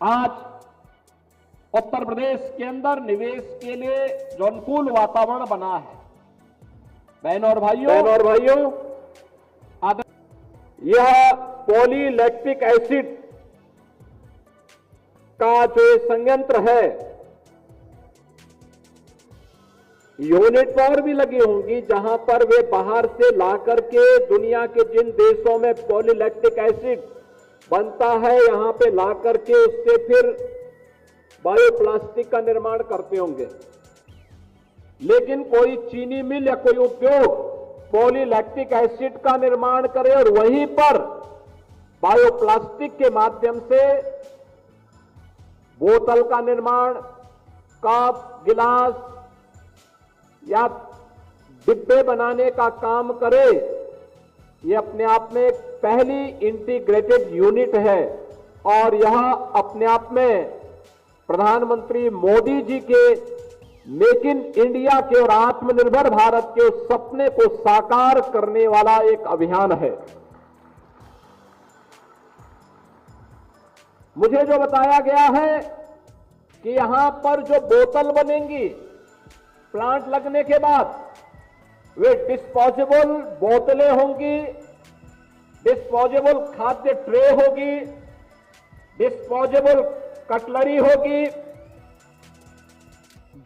आज उत्तर प्रदेश के अंदर निवेश के लिए जो अनुकूल वातावरण बना है, बहनों और भाइयों, यह पॉलीलैक्टिक एसिड का जो संयंत्र है, यूनिट और भी लगी होंगी जहां पर वे बाहर से ला करके दुनिया के जिन देशों में पॉलीलैक्टिक एसिड बनता है, यहां पे ला करके उससे फिर बायोप्लास्टिक का निर्माण करते होंगे। लेकिन कोई चीनी मिल या कोई उद्योग पॉलीलैक्टिक एसिड का निर्माण करे और वहीं पर बायोप्लास्टिक के माध्यम से बोतल का निर्माण, कप, गिलास या डिब्बे बनाने का काम करे, ये अपने आप में एक पहली इंटीग्रेटेड यूनिट है। और यह अपने आप में प्रधानमंत्री मोदी जी के मेक इन इंडिया के और आत्मनिर्भर भारत के उस सपने को साकार करने वाला एक अभियान है। मुझे जो बताया गया है कि यहां पर जो बोतल बनेंगी प्लांट लगने के बाद, वे डिस्पोजेबल बोतलें होंगी, डिस्पोजेबल खाद्य ट्रे होगी, डिस्पोजेबल कटलरी होगी,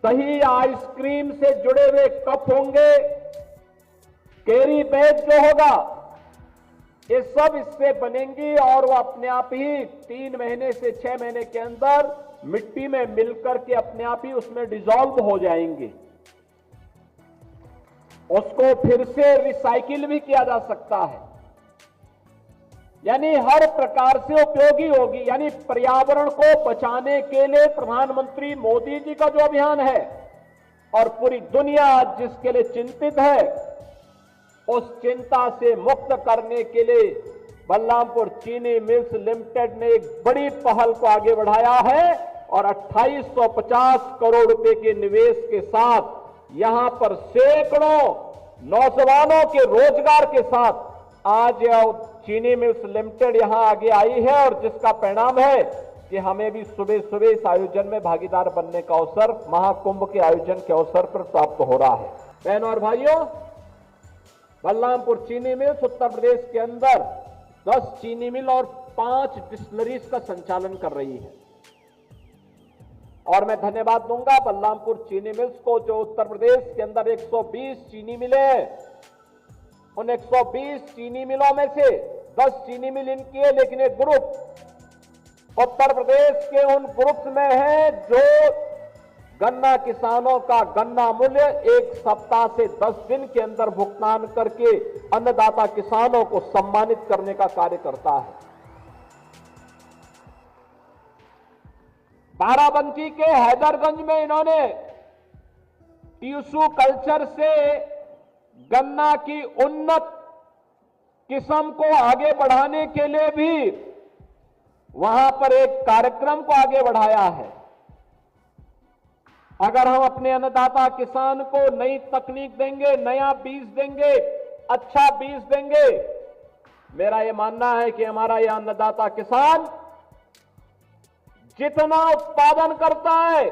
दही या आइसक्रीम से जुड़े हुए कप होंगे, कैरी बैग जो होगा, ये सब इससे बनेंगी और वो अपने आप ही 3 महीने से 6 महीने के अंदर मिट्टी में मिलकर के अपने आप ही उसमें डिसॉल्व हो जाएंगे। उसको फिर से रिसाइकिल भी किया जा सकता है, यानी हर प्रकार से उपयोगी होगी। यानी पर्यावरण को बचाने के लिए प्रधानमंत्री मोदी जी का जो अभियान है और पूरी दुनिया आज जिसके लिए चिंतित है, उस चिंता से मुक्त करने के लिए बलरामपुर चीनी मिल्स लिमिटेड ने एक बड़ी पहल को आगे बढ़ाया है और 2850 करोड़ रुपए के निवेश के साथ यहां पर सैकड़ों नौजवानों के रोजगार के साथ आज यह चीनी मिल्स लिमिटेड यहां आगे आई है और जिसका परिणाम है कि हमें भी सुबह सुबह इस आयोजन में भागीदार बनने का अवसर महाकुंभ के आयोजन के अवसर पर प्राप्त हो रहा है। बहनों और भाइयों, बलरामपुर चीनी मिल्स उत्तर प्रदेश के अंदर 10 चीनी मिल और 5 डिस्टिलरीज का संचालन कर रही है। और मैं धन्यवाद दूंगा बलरामपुर चीनी मिल्स को, जो उत्तर प्रदेश के अंदर 120 चीनी मिलें हैं, उन 120 चीनी मिलों में से 10 चीनी मिल इनकी है, लेकिन एक ग्रुप उत्तर प्रदेश के उन ग्रुप्स में है जो गन्ना किसानों का गन्ना मूल्य 1 सप्ताह से 10 दिन के अंदर भुगतान करके अन्नदाता किसानों को सम्मानित करने का कार्य करता है। बाराबंकी के हैदरगंज में इन्होंने टिश्यू कल्चर से गन्ना की उन्नत किस्म को आगे बढ़ाने के लिए भी वहां पर एक कार्यक्रम को आगे बढ़ाया है। अगर हम अपने अन्नदाता किसान को नई तकनीक देंगे, नया बीज देंगे, अच्छा बीज देंगे, मेरा यह मानना है कि हमारा यह अन्नदाता किसान जितना उत्पादन करता है,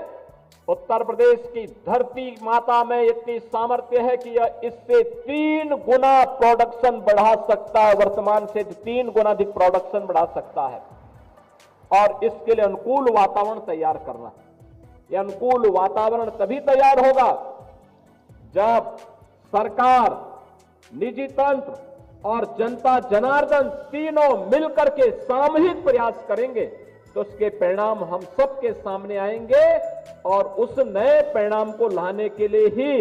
उत्तर प्रदेश की धरती माता में इतनी सामर्थ्य है कि यह इससे 3 गुना प्रोडक्शन बढ़ा सकता है, वर्तमान से 3 गुना अधिक प्रोडक्शन बढ़ा सकता है। और इसके लिए अनुकूल वातावरण तैयार करना। यह अनुकूल वातावरण तभी तैयार होगा जब सरकार, निजी तंत्र और जनता जनार्दन तीनों मिलकर के सामूहिक प्रयास करेंगे, तो उसके परिणाम हम सबके सामने आएंगे। और उस नए परिणाम को लाने के लिए ही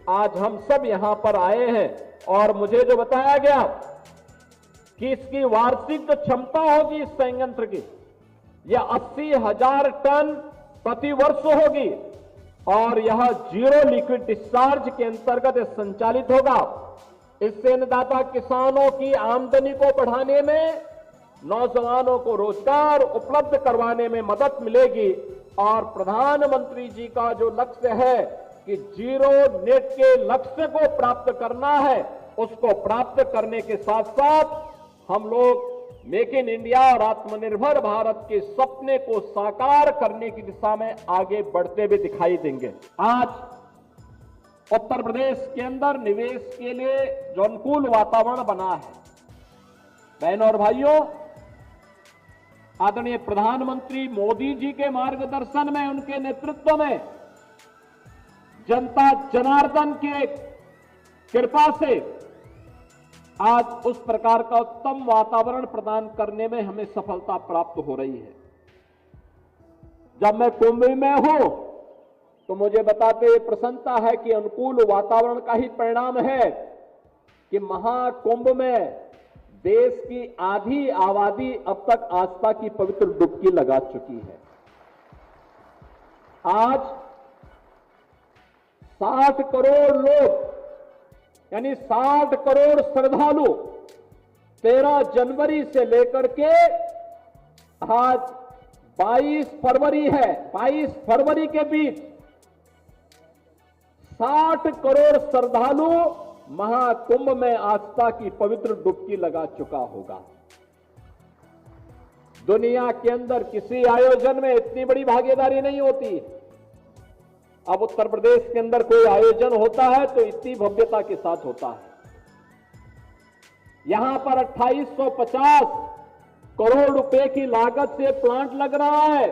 आज हम सब यहां पर आए हैं। और मुझे जो बताया गया कि इसकी वार्षिक जो क्षमता होगी इस संयंत्र की, यह 80,000 टन प्रति वर्ष होगी और यह जीरो लिक्विड डिस्चार्ज के अंतर्गत संचालित होगा। इससे अन्नदाता किसानों की आमदनी को बढ़ाने में, नौजवानों को रोजगार उपलब्ध करवाने में मदद मिलेगी। और प्रधानमंत्री जी का जो लक्ष्य है कि जीरो नेट के लक्ष्य को प्राप्त करना है, उसको प्राप्त करने के साथ साथ हम लोग मेक इन इंडिया और आत्मनिर्भर भारत के सपने को साकार करने की दिशा में आगे बढ़ते हुए दिखाई देंगे। आज उत्तर प्रदेश के अंदर निवेश के लिए जो अनुकूल वातावरण बना है, बहनों और भाइयों, आदरणीय प्रधानमंत्री मोदी जी के मार्गदर्शन में, उनके नेतृत्व में, जनता जनार्दन की कृपा से आज उस प्रकार का उत्तम वातावरण प्रदान करने में हमें सफलता प्राप्त हो रही है। जब मैं कुंभ में हूं तो मुझे बताते हुए प्रसन्नता है कि अनुकूल वातावरण का ही परिणाम है कि महाकुंभ में देश की आधी आबादी अब तक आस्था की पवित्र डुबकी लगा चुकी है। आज 60 करोड़ लोग, यानी 60 करोड़ श्रद्धालु 13 जनवरी से लेकर के आज 22 फरवरी है, 22 फरवरी के बीच 60 करोड़ श्रद्धालु महाकुंभ में आस्था की पवित्र डुबकी लगा चुका होगा। दुनिया के अंदर किसी आयोजन में इतनी बड़ी भागीदारी नहीं होती। अब उत्तर प्रदेश के अंदर कोई आयोजन होता है तो इतनी भव्यता के साथ होता है। यहां पर 2850 करोड़ रुपए की लागत से प्लांट लग रहा है,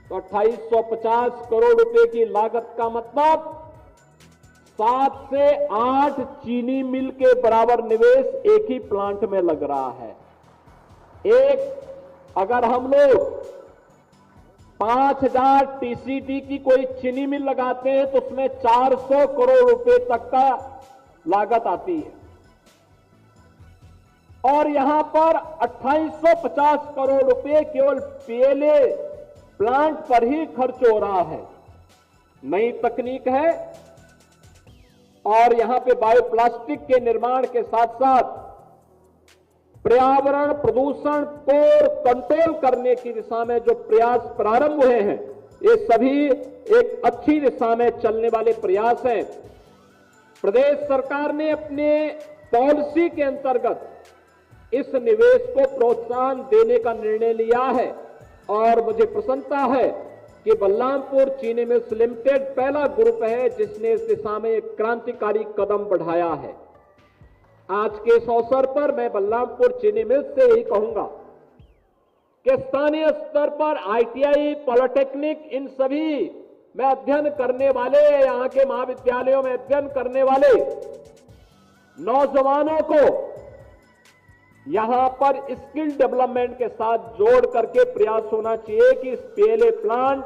तो 2850 करोड़ रुपए की लागत का मतलब 7 से 8 चीनी मिल के बराबर निवेश एक ही प्लांट में लग रहा है। अगर हम लोग 5000 टीसीडी की कोई चीनी मिल लगाते हैं तो उसमें 400 करोड़ रुपए तक का लागत आती है, और यहां पर 2850 करोड़ रुपए केवल पीएलए प्लांट पर ही खर्च हो रहा है। नई तकनीक है और यहां पे बायोप्लास्टिक के निर्माण के साथ साथ पर्यावरण प्रदूषण को कंट्रोल करने की दिशा में जो प्रयास प्रारंभ हुए हैं, ये सभी एक अच्छी दिशा में चलने वाले प्रयास हैं। प्रदेश सरकार ने अपने पॉलिसी के अंतर्गत इस निवेश को प्रोत्साहन देने का निर्णय लिया है, और मुझे प्रसन्नता है कि बलरामपुर चीनी मिल्स लिमिटेड पहला ग्रुप है जिसने इस दिशा में एक क्रांतिकारी कदम बढ़ाया है। आज के इस अवसर पर मैं बलरामपुर चीनी मिल्स से यही कहूंगा कि स्थानीय स्तर पर आईटीआई, पॉलिटेक्निक, इन सभी में अध्ययन करने वाले, यहां के महाविद्यालयों में अध्ययन करने वाले नौजवानों को यहां पर स्किल डेवलपमेंट के साथ जोड़ करके प्रयास होना चाहिए कि इस पीएलए प्लांट,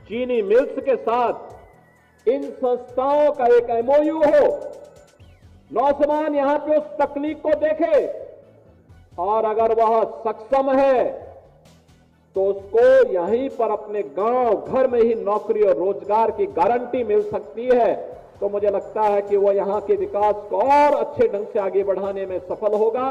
चीनी मिल्स के साथ इन संस्थाओं का एक एमओयू हो। नौजवान यहां पे उस तकनीक को देखे और अगर वह सक्षम है तो उसको यहीं पर अपने गांव घर में ही नौकरी और रोजगार की गारंटी मिल सकती है। तो मुझे लगता है कि वह यहां के विकास को और अच्छे ढंग से आगे बढ़ाने में सफल होगा।